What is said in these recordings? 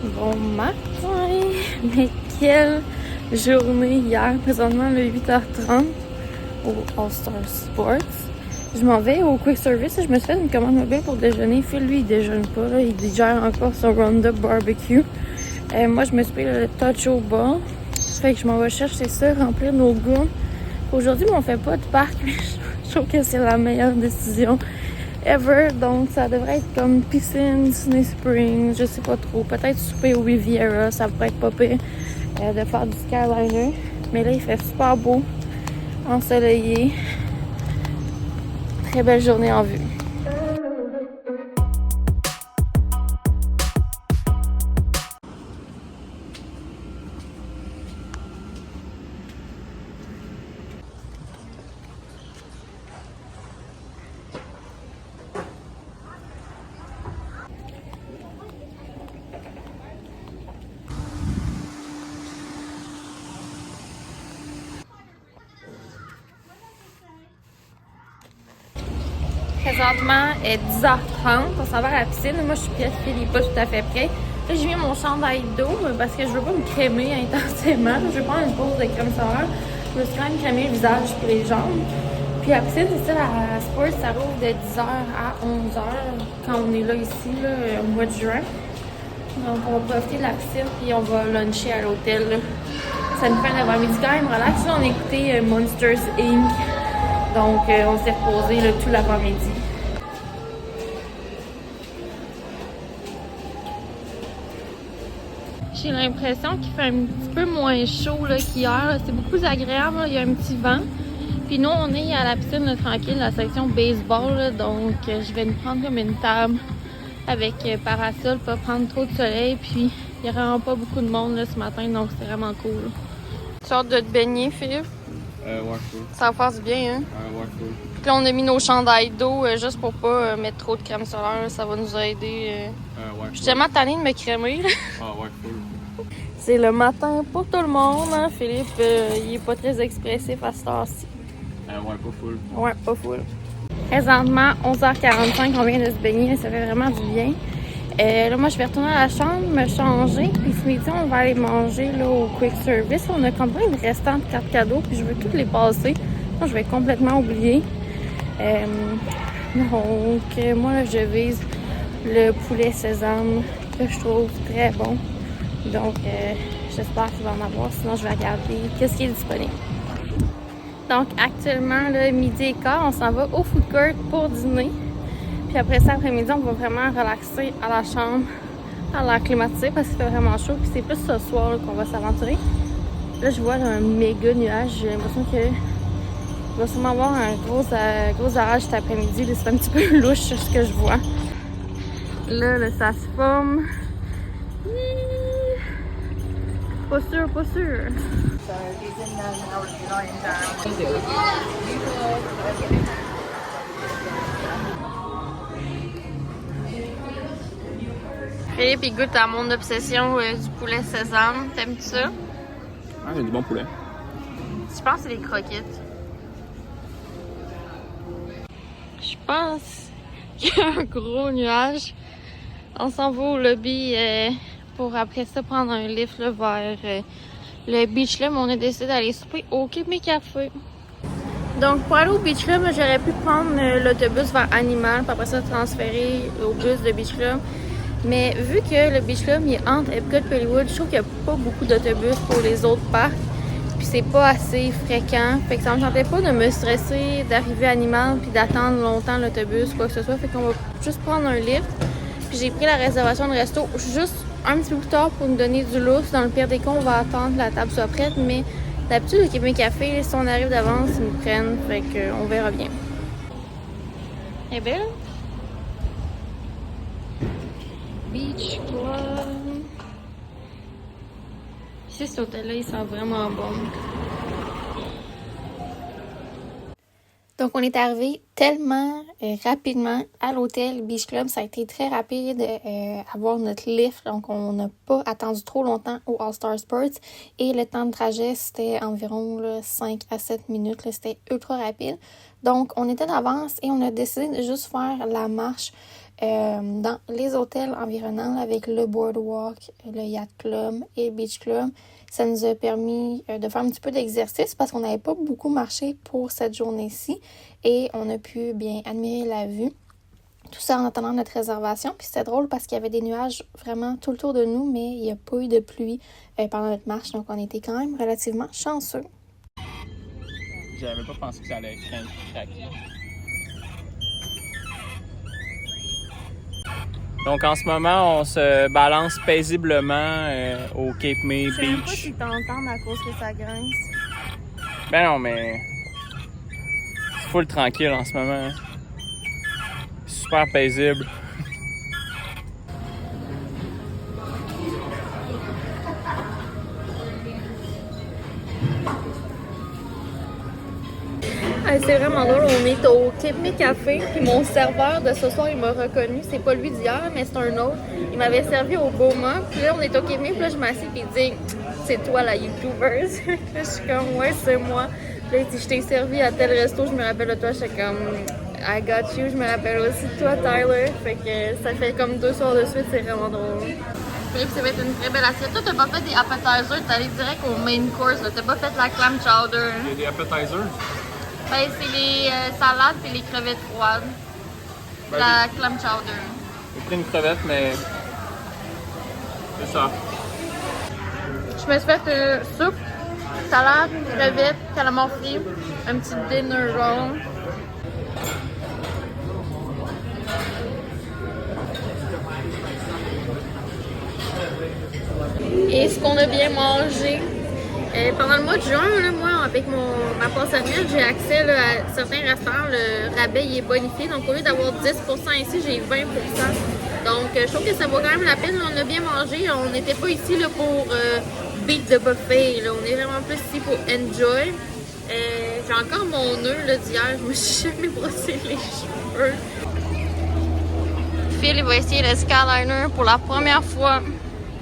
Bon matin! Mais quelle journée hier! Présentement, le 8h30 au All-Star Sports. Je m'en vais au Quick Service. Je me suis fait une commande mobile pour déjeuner. Phil, lui, il déjeune pas. Là. Il digère encore son Roundup Barbecue. Moi, je me suis pris le touch au bas. Fait que je m'en vais chercher ça, remplir nos gourdes. Aujourd'hui, on fait pas de parc, mais je trouve que c'est la meilleure décision ever. Donc, ça devrait être comme piscine, Disney Springs, je sais pas trop. Peut-être souper au Riviera, ça pourrait être pas pire de faire du Skyliner. Mais là, il fait super beau, ensoleillé. Très belle journée en vue. Présentement, il est 10h30, on s'en va à la piscine. Moi, je suis prête, Phil n'est pas tout à fait prêt. Là, j'ai mis mon chandail d'eau parce que je veux pas me crémer intensément. Je vais prendre une pause de crème solaire. Je me suis quand même crémé le visage et les jambes. Puis la piscine, c'est ça, la Sport, ça rouvre de 10h à 11h quand on est là ici, là, au mois de juin. Donc, on va profiter de la piscine puis on va luncher à l'hôtel. Là. Ça nous fait un avant-midi quand même relax. Là, on a écouté Monsters Inc. Donc, on s'est reposé là, tout l'avant-midi. J'ai l'impression qu'il fait un petit peu moins chaud qu'hier. C'est beaucoup plus agréable. Là. Il y a un petit vent. Puis nous, on est à la piscine là, tranquille, la section baseball. Là. Donc, je vais nous prendre comme une table avec parasol, pas prendre trop de soleil. Puis, il n'y a vraiment pas beaucoup de monde là, ce matin. Donc, c'est vraiment cool. Tu as hâte de te baigner, Philippe? Ouais, cool. Ça va faire du bien, hein? Ouais, cool. Puis là, on a mis nos chandails d'eau juste pour pas mettre trop de crème solaire. Ça va nous aider. Ouais, Je suis tellement tannée de me crémer. Là. Ah, ouais, cool. C'est le matin pour tout le monde, hein? Philippe, il est pas très expressif à cette heure-ci. Ouais, pas full. Ouais, pas full. Présentement, 11h45, on vient de se baigner, ça fait vraiment du bien. Là, moi, je vais retourner à la chambre, me changer, puis ce midi, on va aller manger là, au Quick Service. On a quand même des restants de cartes cadeaux, puis je veux toutes les passer. Moi, je vais complètement oublier. Donc, moi, là, je vise le poulet sésame que je trouve très bon. Donc, j'espère qu'il va en avoir, sinon je vais regarder qu'est-ce qui est disponible. Donc, actuellement, là, midi et quart, on s'en va au food court pour dîner. Puis après ça, après-midi, on va vraiment relaxer à la chambre, à l'air climatisé parce qu'il fait vraiment chaud. Puis c'est plus ce soir là, qu'on va s'aventurer. Là, je vois là, un méga nuage. J'ai l'impression que il va sûrement avoir un gros orage cet après-midi. C'est un petit peu louche ce que je vois. Là, ça se forme. Pas sûr, pas sûr. Philippe, il goûte à mon obsession du poulet sésame. T'aimes-tu ça? Ah, il y a du bon poulet. Je pense que c'est des croquettes. Je pense qu'il y a un gros nuage. On s'en va au lobby pour après ça prendre un lift là, vers le Beach Club. On a décidé d'aller souper au Québec Café. Donc pour aller au Beach Club, j'aurais pu prendre l'autobus vers Animal, puis après ça transférer au bus de Beach Club. Mais vu que le Beach Club il est entre Epcot et Hollywood, je trouve qu'il n'y a pas beaucoup d'autobus pour les autres parcs. Puis c'est pas assez fréquent. Fait que ça me tentait pas de me stresser d'arriver à Animal puis d'attendre longtemps l'autobus ou quoi que ce soit. Fait qu'on va juste prendre un lift. Puis j'ai pris la réservation de resto juste un petit peu plus tard pour nous donner du lousse. Dans le pire des cas, on va attendre que la table soit prête. Mais d'habitude, le Québec Café, si on arrive d'avance, ils nous prennent. Fait qu'on verra bien. Elle est belle? Beach Club. Ici, cet hôtel-là, il sent vraiment bon. Donc, on est arrivé tellement rapidement à l'hôtel Beach Club. Ça a été très rapide avoir notre lift. Donc, on n'a pas attendu trop longtemps au All-Star Sports. Et le temps de trajet, c'était environ là, 5 à 7 minutes. Là, c'était ultra rapide. Donc, on était d'avance et on a décidé de juste faire la marche dans les hôtels environnants avec le Boardwalk, le Yacht Club et le Beach Club. Ça nous a permis de faire un petit peu d'exercice parce qu'on n'avait pas beaucoup marché pour cette journée-ci et on a pu bien admirer la vue. Tout ça en attendant notre réservation. Puis c'était drôle parce qu'il y avait des nuages vraiment tout autour de nous, mais il n'y a pas eu de pluie pendant notre marche. Donc on était quand même relativement chanceux. J'avais pas pensé que ça allait craquer. Donc en ce moment, on se balance paisiblement au Cape May Beach. Je sais même pas si t'entends à cause que ça grince. Ben non, mais c'est full tranquille en ce moment. Super paisible. Hey, c'est vraiment drôle, on est au Cape May Café, puis mon serveur de ce soir, il m'a reconnu. C'est pas lui d'hier, mais c'est un autre. Il m'avait servi au Boma, puis là, on est au Cape May, puis là, je m'assieds, puis il dit « C'est toi la YouTuber? » Je suis comme « Ouais, c'est moi. » Puis là, il dit « Je t'ai servi à tel resto, je me rappelle de toi. » Je suis comme « I got you. » Je me rappelle aussi de toi, Tyler. Fait que ça fait comme 2 soirs de suite, c'est vraiment drôle. Philippe, ça va être une très belle assiette. Toi, t'as pas fait des appetizers, t'es allé direct au main course. T'as pas fait la clam chowder. Il y a des appetizers. Ben, c'est les salades et les crevettes froides. Ben, La clam chowder. J'ai pris une crevette, mais c'est ça. Je me suis fait soupe, salade, crevettes, calamar frit, un petit dinner roll. Et ce qu'on a bien mangé, pendant le mois de juin, là, moi, avec ma passe annuelle, j'ai accès là, à certains restaurants. Le rabais il est bonifié. Donc, au lieu d'avoir 10% ici, j'ai 20%. Donc, je trouve que ça vaut quand même la peine. On a bien mangé. On n'était pas ici là, pour beat the buffet. Là. On est vraiment plus ici pour enjoy. J'ai encore mon nœud d'hier. Je me suis jamais brossé les cheveux. Phil, il va essayer le Skyliner pour la première fois.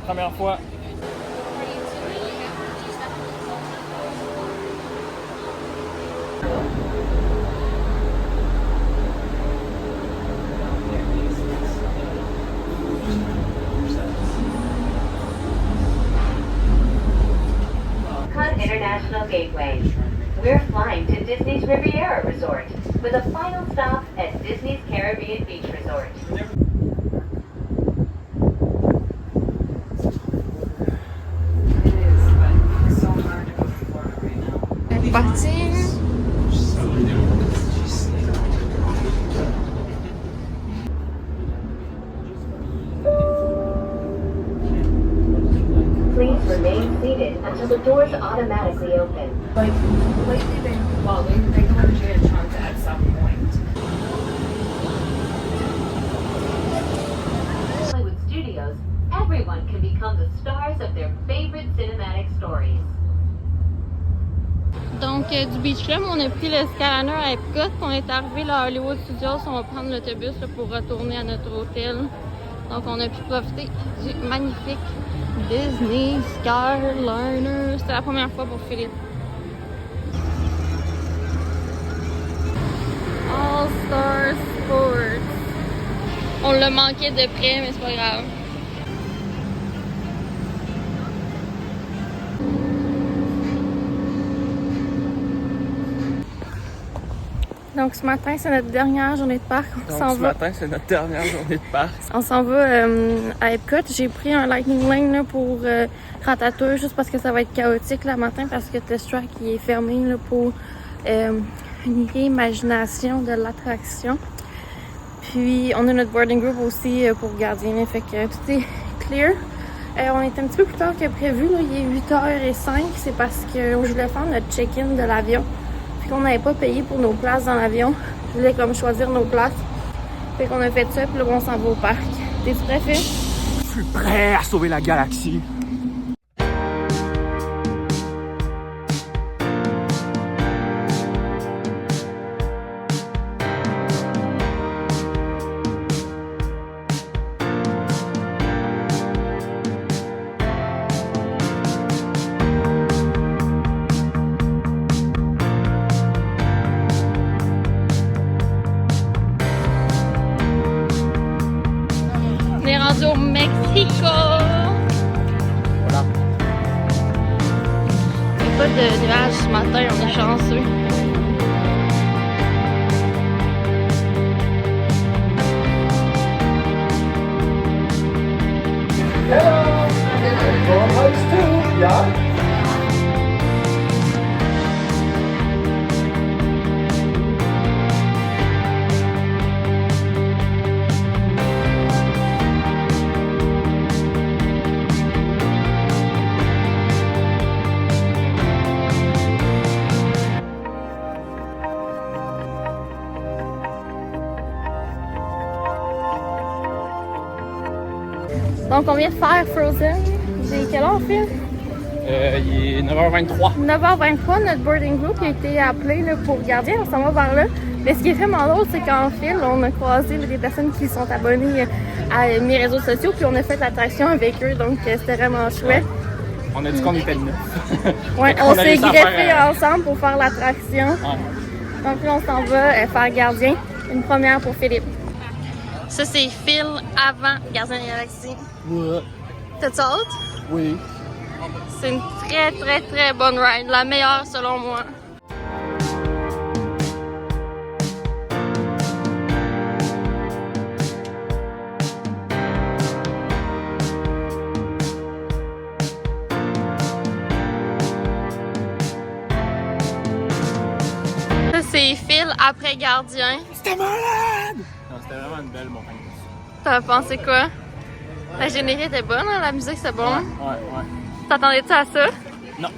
Première fois. International Gateway. We're flying to Disney's Riviera Resort with a final stop at Disney's Caribbean Beach Resort. Parti. Please remain seated until the doors automatically open. Like, lately they come to Enchanted at some point. Hollywood Studios, everyone can become the stars of their favorite cinematic stories. Donc, du Beach Club, on a pris le Skyliner à Epcot. On est arrivé là, à Hollywood Studios. On va prendre l'autobus pour retourner à notre hôtel. Donc, on a pu profiter du magnifique Disney Skyliner. C'était la première fois pour Philippe. All Star Sports. On l'a manqué de près, mais c'est pas grave. Donc ce matin, c'est notre dernière journée de parc. Donc ce matin, c'est notre dernière journée de parc. On s'en va à Epcot. J'ai pris un Lightning Lane là, pour Ratatouille, juste parce que ça va être chaotique le matin, parce que Test Track il est fermé là, pour une réimagination de l'attraction. Puis on a notre boarding group aussi pour gardien, là, fait que tout est clear. On est un petit peu plus tard que prévu, là. Il est 8h05, c'est parce que je voulais faire notre check-in de l'avion. Puis qu'on n'avait pas payé pour nos places dans l'avion. Je voulais comme choisir nos places. Fait qu'on a fait ça, puis là on s'en va au parc. T'es prêt, Phil? Je suis prêt à sauver la galaxie. pas de nuages ce matin, on est chanceux. Donc on vient de faire Frozen. J'ai quelle heure, Phil? Il est 9h23. 9h23, notre boarding group a été appelé là, pour gardien, on s'en va vers là. Mais ce qui est vraiment drôle, c'est qu'en fil, on a croisé des personnes qui sont abonnées à mes réseaux sociaux, puis on a fait l'attraction avec eux, donc c'était vraiment chouette. On a dit qu'on était neuf. Ouais, on s'est greffés faire, ensemble pour faire l'attraction. Ouais. Donc là, on s'en va faire gardien. Une première pour Philippe. Ça, c'est Phil avant Gardien de la Galaxie. Ouais. T'as-tu hâte? Oui. C'est une très, très, très bonne ride. La meilleure, selon moi. Ça, c'est Phil après Gardien. C'était malade! Non, c'était vraiment une belle montagne. T'as pensé quoi? La générique était bonne, hein? La musique c'est bon. Ouais. T'attendais-tu à ça? Non.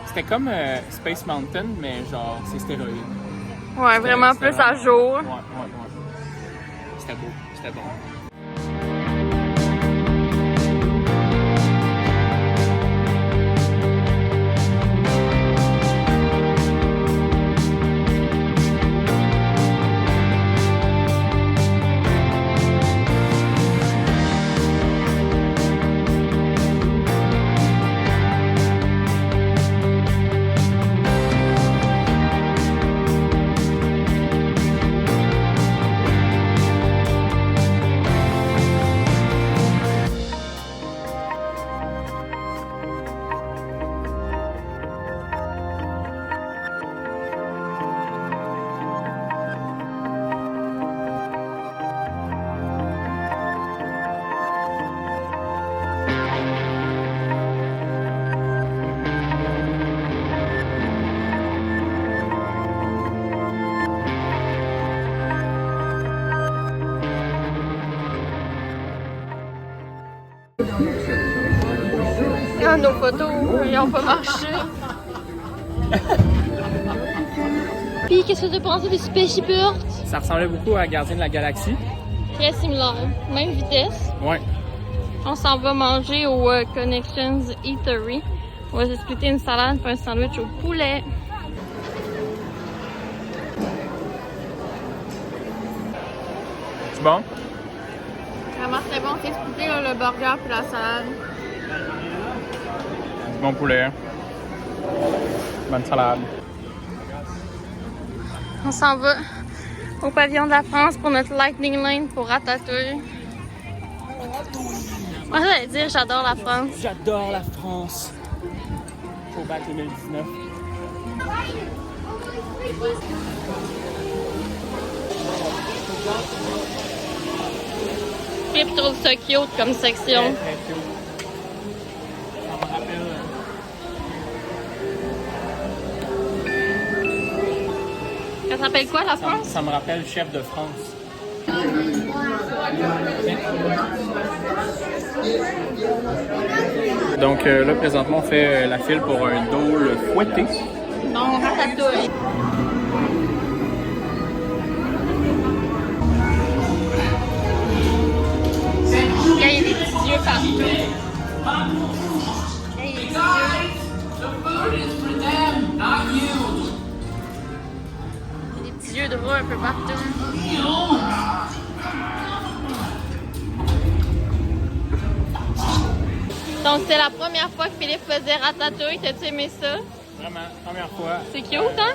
C'était comme Space Mountain, mais genre, c'est stéroïde. Ouais, vraiment plus à jour. Ouais. C'était beau, c'était bon. Ah, nos photos, ils ont pas marché. Puis, qu'est-ce que tu as pensé de Spaceship Earth? Ça ressemblait beaucoup à Gardien de la Galaxie. Très similaire, même vitesse. Ouais. On s'en va manger au Connections Eatery. On va se splitter une salade et un sandwich au poulet. C'est bon? Vraiment très bon, c'est splitté là, le burger puis la salade. Du bon poulet. Bonne salade. On s'en va au pavillon de la France pour notre Lightning Lane pour Ratatouille. Moi, j'allais dire, j'adore la France. J'adore la France. Faut battre 2019. Philippe trouve ça cute comme section. Très cute. Ça me rappelle. Ça s'appelle quoi la France? Ça me rappelle Chef de France. Donc là, présentement, on fait la file pour un dôle fouetté. Non, Ratatouille. Il y a des petits yeux partout. Il y a des petits yeux de rat un peu partout. Donc, c'est la première fois que Philippe faisait Ratatouille. T'as-tu aimé ça? Vraiment, première fois. C'est cute, hein?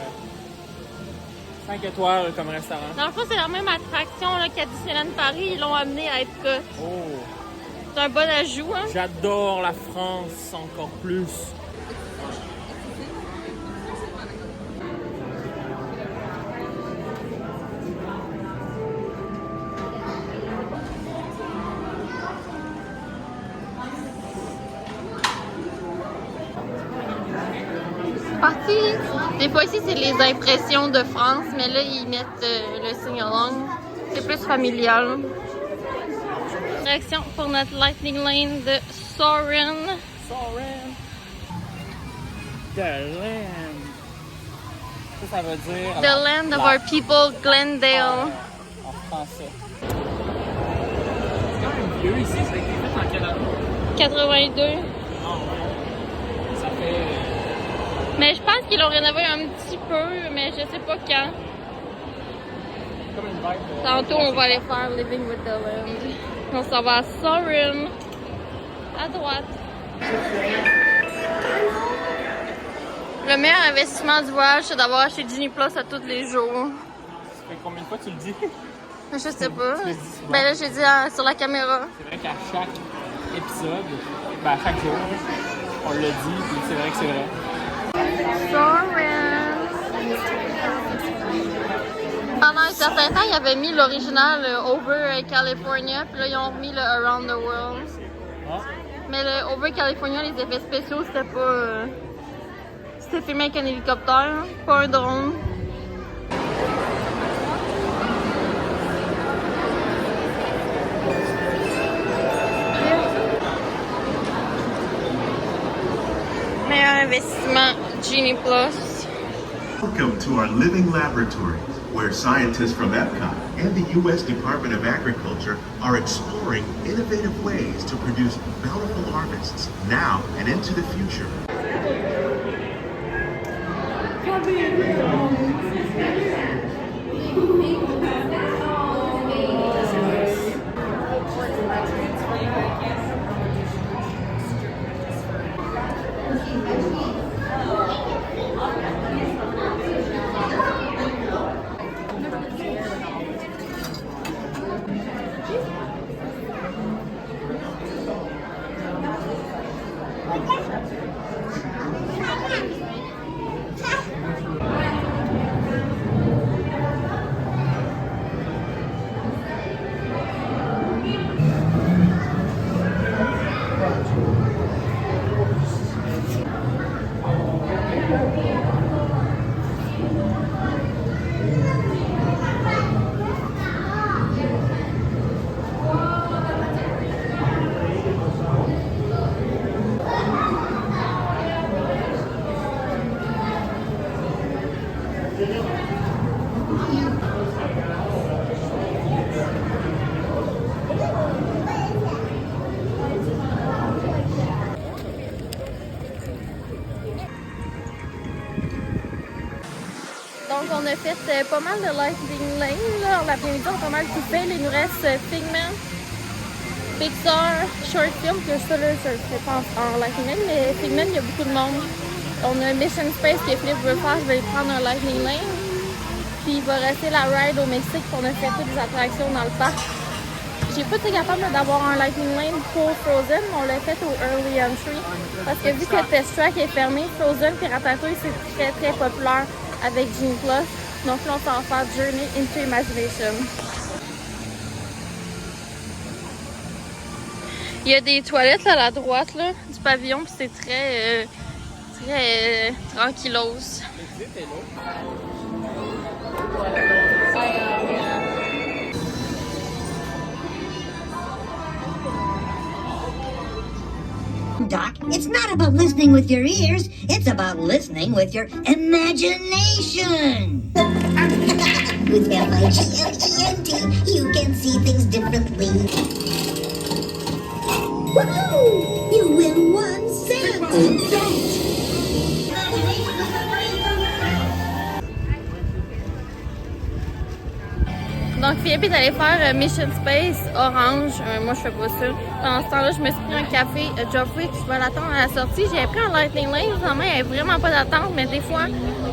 5 étoiles comme restaurant. Dans le fond, c'est la même attraction là, qu'à Disneyland Paris. Ils l'ont amené à Epcot. Oh! C'est un bon ajout, hein? J'adore la France encore plus. partie. Des fois ici, c'est les impressions de France, mais là, ils mettent le sing-along. C'est plus familial. Direction pour notre Lightning Lane de Soarin'. The land. Ça veut dire... The land of our people, Glendale. En français. C'est quand même vieux ici, ça a été fait en quelle année? 82. Ah ouais. Ça fait... Mais je pense qu'ils l'ont rénové un petit peu, mais je sais pas quand. comme une vibe. Tantôt, on va aller faire Living with the Land. On s'en va à Soarin'. À droite. Le meilleur investissement du voyage, c'est d'avoir acheté Genie Plus à tous les jours. Ça fait combien de fois tu le dis? Je sais pas. Tu le dis souvent. Ben là, j'ai dit sur la caméra. C'est vrai qu'à chaque épisode, ben à chaque jour, on le dit, puis c'est vrai que c'est vrai. Soarin'. Pendant un certain temps, ils avaient mis l'original Over California, puis là, ils ont remis le Around the World. Ah. Mais le Over California, les effets spéciaux, c'était pas. C'était filmé avec un hélicoptère, pas un drone. Meilleur investissement, Genie Plus. Welcome to our living laboratory, where scientists from Epcot and the U.S. Department of Agriculture are exploring innovative ways to produce bountiful harvests now and into the future. Donc, on a fait pas mal de Lightning Lane. Là. L'après-midi, on a pas mal tout fait. Il nous reste Figment, Pixar, Short Film, que ça, là, ça se fait pas en Lightning Lane, mais Figment, il y a beaucoup de monde. On a Mission Space que Philippe veut faire. Je vais prendre un Lightning Lane. Puis, il va rester la ride au Mexique. On a fait toutes les attractions dans le parc. J'ai pas été capable d'avoir un Lightning Lane pour Frozen, mais on l'a fait au Early Entry. Parce que vu que Test Track est fermé, Frozen et Ratatouille, c'est très très populaire avec Genie Plus. Donc là, on s'en va faire Journey into Imagination. Il y a des toilettes là, à la droite là, du pavillon, puis c'est très tranquillos. Doc, it's not about listening with your ears, it's about listening with your imagination. With L-I-G-N-E-N-T, you can see things differently. Woohoo! You win one cent! Donc Philippe est allé faire Mission Space Orange. Moi je fais pas ça. Pendant ce temps-là, je me suis pris un café Joffrey qui va l'attendre à la sortie. J'ai pris un Lightning Lane. Finalement, il n'y avait vraiment pas d'attente, mais des fois,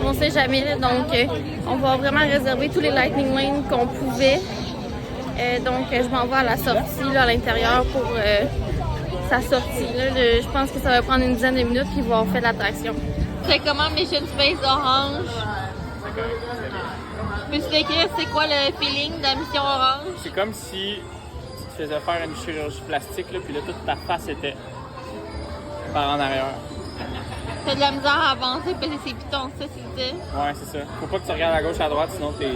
on sait jamais. Donc on va vraiment réserver tous les Lightning Lanes qu'on pouvait. Donc je m'en vais à la sortie là, à l'intérieur pour sa sortie. Là. Je pense que ça va prendre une dizaine de minutes puis ils vont faire l'attraction. C'est comment Mission Space Orange? Peux-tu décrire c'est quoi le feeling de la mission orange? C'est comme si tu te faisais faire une chirurgie plastique, là, puis là, toute ta face était par en arrière. T'as de la misère à avancer, parce que c'est piton, ça, c'était. Ouais, c'est ça. Faut pas que tu regardes à gauche, à droite, sinon t'es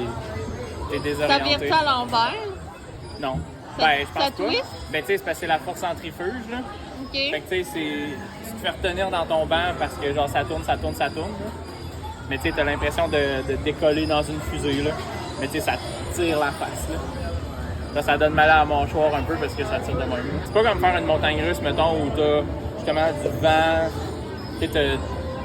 T'as désorienté. viré ça à l'envers. Non. Ça- Ben, je ça pense pas. twist? Ben, tu sais, c'est parce que c'est la force centrifuge, là. Ok. Fait que, tu sais, tu te fais retenir dans ton banc parce que, genre, ça tourne, ça tourne, ça tourne, là. Mais, tu sais, t'as l'impression de décoller dans une fusée, là. Mais, tu sais, ça tire la face, là. Ça donne mal à la mâchoire un peu parce que ça tire de même. C'est pas comme faire une montagne russe, mettons, où t'as justement du vent. Tu sais,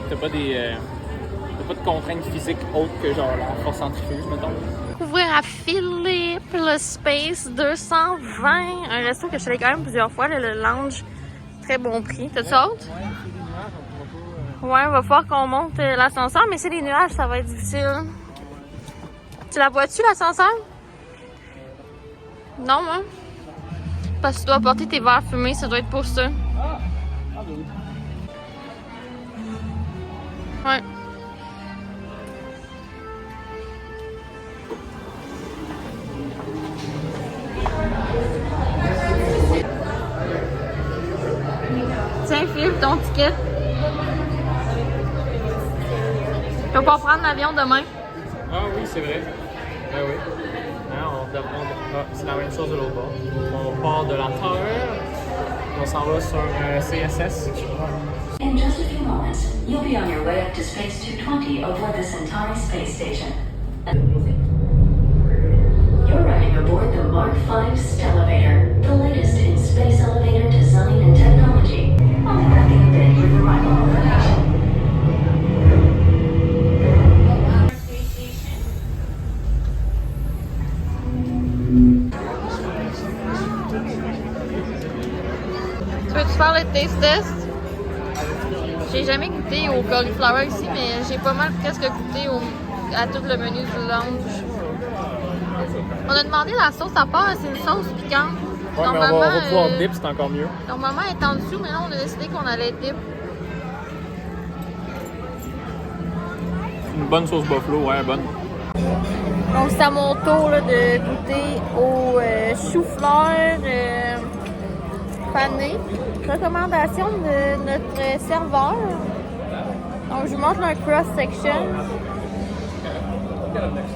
t'as pas de contraintes physiques autres que, genre, la force centrifuge, mettons. Ouvrir à Philippe, le Space 220. Un resto que je suis allée quand même plusieurs fois, le lounge. Très bon prix. T'as-tu hâte? Ouais, il va falloir qu'on monte l'ascenseur, mais c'est les nuages, ça va être difficile. Tu la vois-tu, l'ascenseur? Non, hein? Parce que tu dois porter tes verres fumés, ça doit être pour ça. Ouais. Tiens, Philippe, ton ticket. Tu vas pas prendre l'avion demain? Ah oui, c'est vrai. Ben oui. Hein, c'est la même chose de l'autre bord. On part de la Terre, on s'en va sur CSS. In just a few moments, you'll be on your way up to Space 220 aboard the Centauri space station. You're riding aboard the Mark V Stellarator, the latest in space elevator design and technology. I'll be back in a bit with arrival information. Tu veux-tu faire le taste test? J'ai jamais goûté au cauliflower ici, mais j'ai pas mal presque goûté à tout le menu du lounge. On a demandé la sauce à part, c'est une sauce piquante. Ouais, mais on va pouvoir dip, c'est encore mieux. Normalement, elle est en dessous, mais là, on a décidé qu'on allait dip. Une bonne sauce buffalo, ouais, bonne. Donc, c'est à mon tour là, de goûter au chou-fleur pané. Recommandation de notre serveur. Donc, je vous montre un cross-section.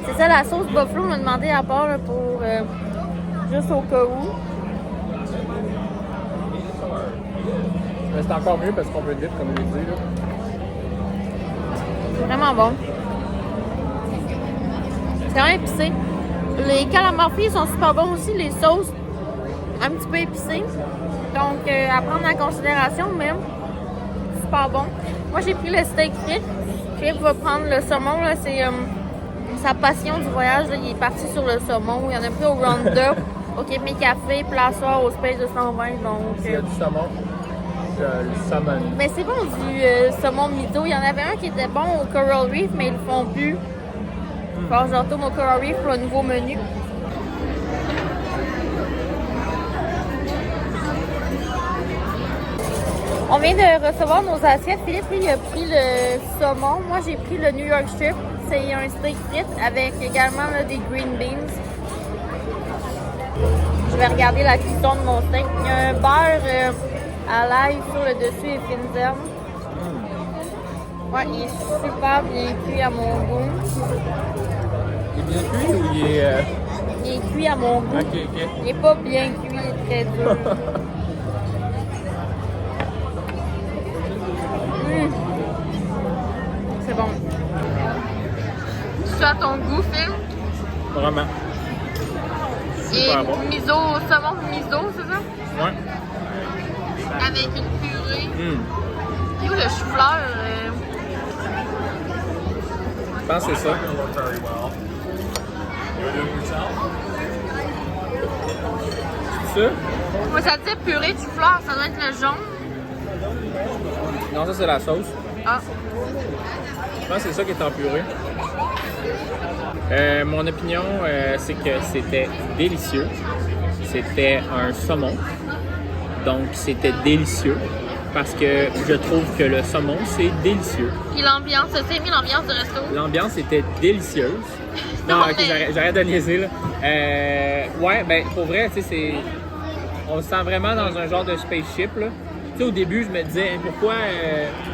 C'est ça, la sauce buffalo, on m'a demandé à part là, pour juste au cas où. Mais c'est encore mieux parce qu'on peut dip, comme je l'ai dit, là. C'est vraiment bon. C'est vraiment épicé. Les calamars frits sont super bons aussi, les sauces un petit peu épicées. Donc, à prendre en considération, mais super bon. Moi, j'ai pris le steak frit. Philippe va prendre le saumon, là, c'est sa passion du voyage. Là, il est parti sur le saumon. Il en a pris au Roundup, au Québec Café, Plaçoir, au Space 220. Donc, Il y a du saumon. Le salmon. mais c'est bon du saumon miso. Il y en avait un qui était bon au Coral Reef, mais ils le font plus. Alors, je retourne au Coral Reef pour le nouveau menu. On vient de recevoir nos assiettes. Philippe, lui, il a pris le saumon. Moi, j'ai pris le New York Strip. C'est un steak frit avec également là, des green beans. Je vais regarder la cuisson de mon steak. Il y a un beurre à l'ail sur le dessus et fines herbes. Ouais, il est super bien cuit à mon goût. Il est bien cuit ou il est. Il est cuit à mon goût. Ok, ok. Il n'est pas bien cuit, il est très dur. C'est bon. Tu as ton goût, Phil? Vraiment. Et Super bon. miso, saumon miso, c'est ça? Ouais. Avec une purée. Mm. Et où le chou-fleur? Je pense que c'est ça. C'est ça? Moi, ça disait purée de chou-fleur, ça doit être le jaune. Non, ça c'est la sauce. Ah. Je pense que c'est ça qui est en purée. Mon opinion, c'est que c'était délicieux. C'était un saumon. Donc, c'était délicieux. Parce que je trouve que le saumon, c'est délicieux. Puis l'ambiance, tu as aimé l'ambiance du resto? L'ambiance était délicieuse. Non, ok, mais- j'arrête de niaiser, là. Ouais, ben, pour vrai, tu sais, c'est... On se sent vraiment dans un genre de spaceship, là. sais, au début, je me disais, hein,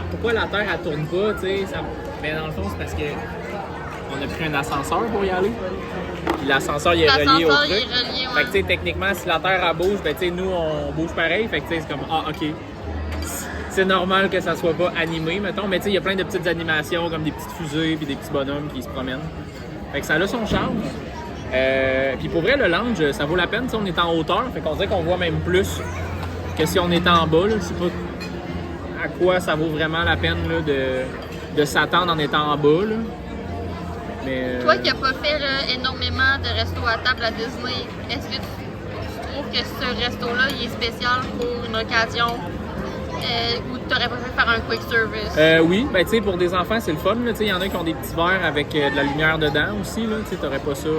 pourquoi la Terre, elle tourne pas, tu sais. Mais dans le fond, c'est parce que on a pris un ascenseur pour y aller. Puis l'ascenseur, il est relié au L'ascenseur, truc. il est relié, ouais. Fait que, tu sais, techniquement, si la Terre, elle bouge, ben, tu sais, nous, on bouge pareil. Fait que, tu sais, c'est comme, ah, OK. C'est normal que ça soit pas animé, mettons. Mais, tu sais, il y a plein de petites animations, comme des petites fusées puis des petits bonhommes qui se promènent. Fait que ça a son charme. Puis pour vrai, le lounge, ça vaut la peine. Tu sais, on est en hauteur. Fait qu'on dirait qu'on voit même plus que si on était en bas. Là. Je sais pas à quoi ça vaut vraiment la peine là, de s'attendre en étant en bas. Là. Mais, Toi qui n'as pas fait là, énormément de restos à table à Disney, est-ce que tu trouves que ce resto-là il est spécial pour une occasion ou tu aurais préféré faire un quick service? Oui, ben tu sais, pour des enfants, c'est le fun. Il y en a qui ont des petits verres avec de la lumière dedans aussi. Tu n'aurais pas ça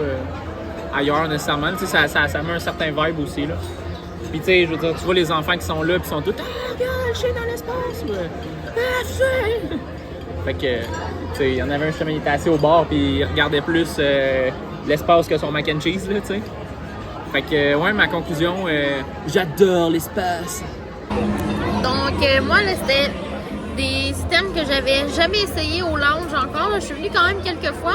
ailleurs nécessairement. Ça met un certain vibe aussi. Là. Puis tu sais, je veux dire, tu vois les enfants qui sont là puis sont tous « Ah, regarde, je suis dans l'espace! » Ah, fusée! Fait que, tu sais, il y en avait un justement, il était assis au bar puis il regardait plus l'espace que son mac and cheese, là, tu sais. Fait que, ouais, ma conclusion, j'adore l'espace! Donc, moi, là, c'était des systèmes que j'avais jamais essayé au lounge encore. Là. Je suis venue quand même quelques fois.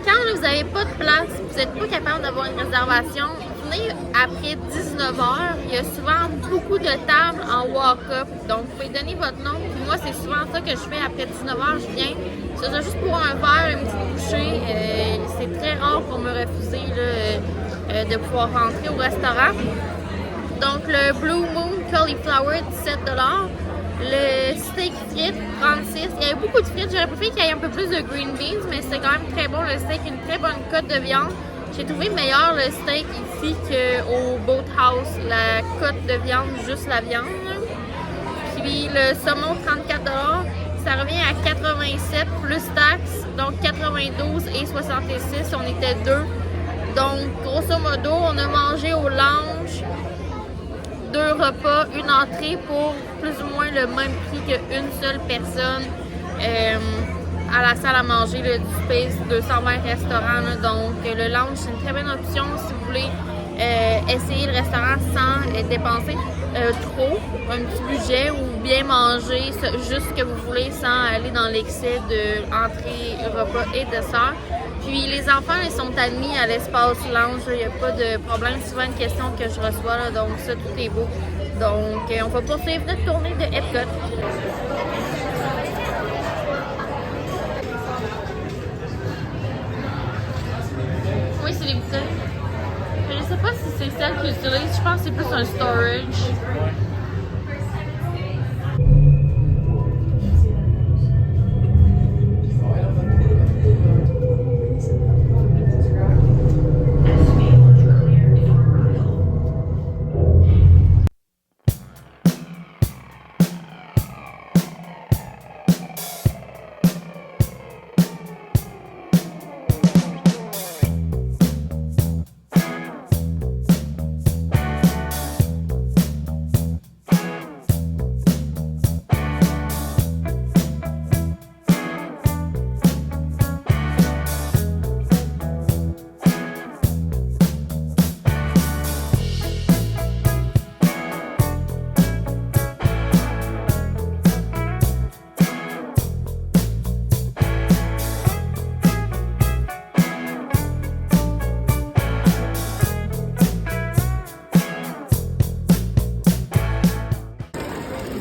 Quand là, vous n'avez pas de place, vous n'êtes pas capable d'avoir une réservation, venez après 19h. Il y a souvent beaucoup de tables en walk-up. Donc, vous pouvez donner votre nom. Puis moi, c'est souvent ça que je fais après 19h. Je viens, c'est juste pour un verre, une petite bouchée. C'est très rare pour me refuser là, de pouvoir rentrer au restaurant. Donc, le Blue Moon Cauliflower, 17 $. Le steak frites, 36 $. Il y avait beaucoup de frites. J'aurais préféré qu'il y ait un peu plus de green beans, mais c'était quand même très bon. Le steak, une très bonne cote de viande. J'ai trouvé meilleur le steak ici qu'au Boathouse. La cote de viande, juste la viande. Puis le saumon, 34 $. Ça revient à 87 plus taxes. Donc, 92 et 66. On était deux. Donc, grosso modo, on a mangé au lounge 2 repas, une entrée pour plus ou moins le même prix qu'une seule personne à la salle à manger là, du Space 220 restaurant. Là. Donc, le lounge, c'est une très bonne option si vous voulez essayer le restaurant sans dépenser trop, un petit budget, ou bien manger juste ce que vous voulez sans aller dans l'excès de entrée, repas et dessert. Puis les enfants, ils sont admis à l'espace lounge, il n'y a pas de problème. C'est souvent une question que je reçois, là, donc ça, tout est beau. Donc, on va poursuivre notre tournée de Epcot. Oui, c'est les bouteilles. Je ne sais pas si c'est celle qu'ils utilisent, je pense que c'est plus un storage.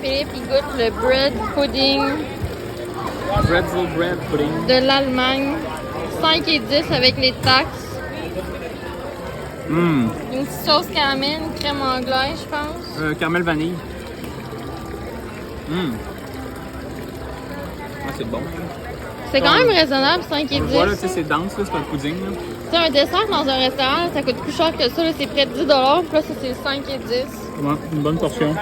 Philippe, il goûte le bread pudding Pretzel bread pudding. de l'Allemagne. 5 et 10 avec les taxes. Une petite sauce caramel, une crème anglaise, je pense. Caramel vanille. Ah, c'est bon. C'est quand même raisonnable, 5 et 10. Voilà, tu sais, c'est dense, là, c'est un pudding. Là. C'est un dessert dans un restaurant, ça coûte plus cher que ça, là, c'est près de 10 $. Puis là, ça, c'est 5 et 10. Ouais, une bonne portion.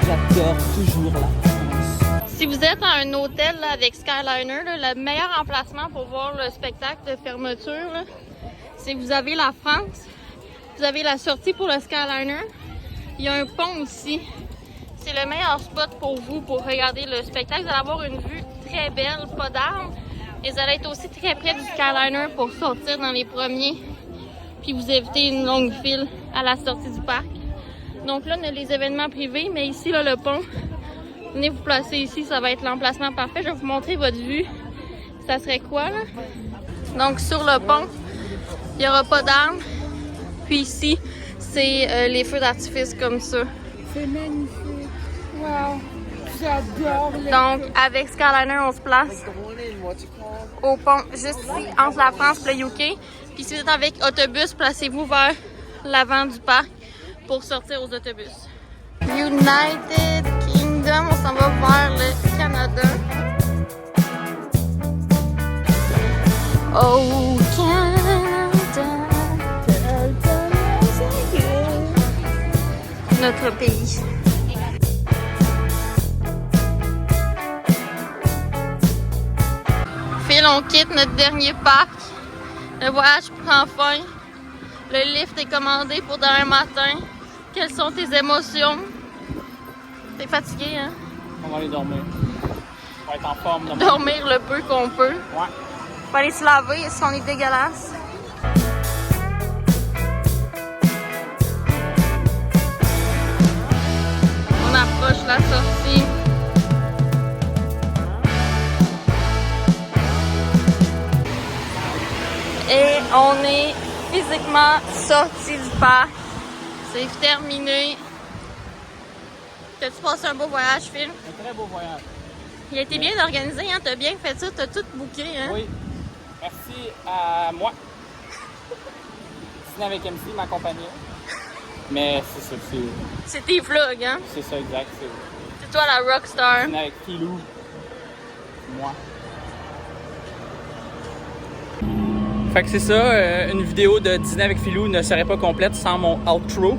J'adore toujours la êtes à un hôtel là, avec Skyliner, là, le meilleur emplacement pour voir le spectacle de fermeture, là, c'est que vous avez la France, vous avez la sortie pour le Skyliner, il y a un pont aussi. C'est le meilleur spot pour vous pour regarder le spectacle. Vous allez avoir une vue très belle, pas d'arbres. Et vous allez être aussi très près du Skyliner pour sortir dans les premiers. Puis vous éviter une longue file à la sortie du parc. Donc là, on a les événements privés, mais ici, là, le pont, venez vous placer ici, ça va être l'emplacement parfait. Je vais vous montrer votre vue. Ça serait quoi, là? Donc sur le pont, il n'y aura pas d'arbres. Puis ici, c'est les feux d'artifice comme ça. C'est magnifique. Wow. J'adore les... Donc, avec Skyliner, on se place au pont, juste ici, entre la France et le UK. Puis si vous êtes avec autobus, placez-vous vers l'avant du parc pour sortir aux autobus. United Kingdom, on s'en va vers le Canada. Oh, Canada, notre pays. Phil, on quitte notre dernier parc. Le voyage prend fin. Le lift est commandé pour demain matin. Quelles sont tes émotions? T'es fatigué, hein? On va aller dormir. On va être en forme demain. Dormir le peu qu'on peut. Ouais. Faut aller se laver, est-ce qu'on est dégueulasse? On approche la sortie. Et on est physiquement sorti du parc. C'est terminé. T'as-tu passé un beau voyage, Phil? Un très beau voyage. Il a été bien organisé, hein? T'as bien fait ça, t'as tout booké, hein? Oui. Merci à moi. Disney avec MC, ma compagnie. Mais c'est ça, C'est tes vlogs, hein? c'est ça exact. C'est toi la rockstar. Disney avec Philou. Moi. Fait que c'est ça, une vidéo de Disney avec Philou ne serait pas complète sans mon outro.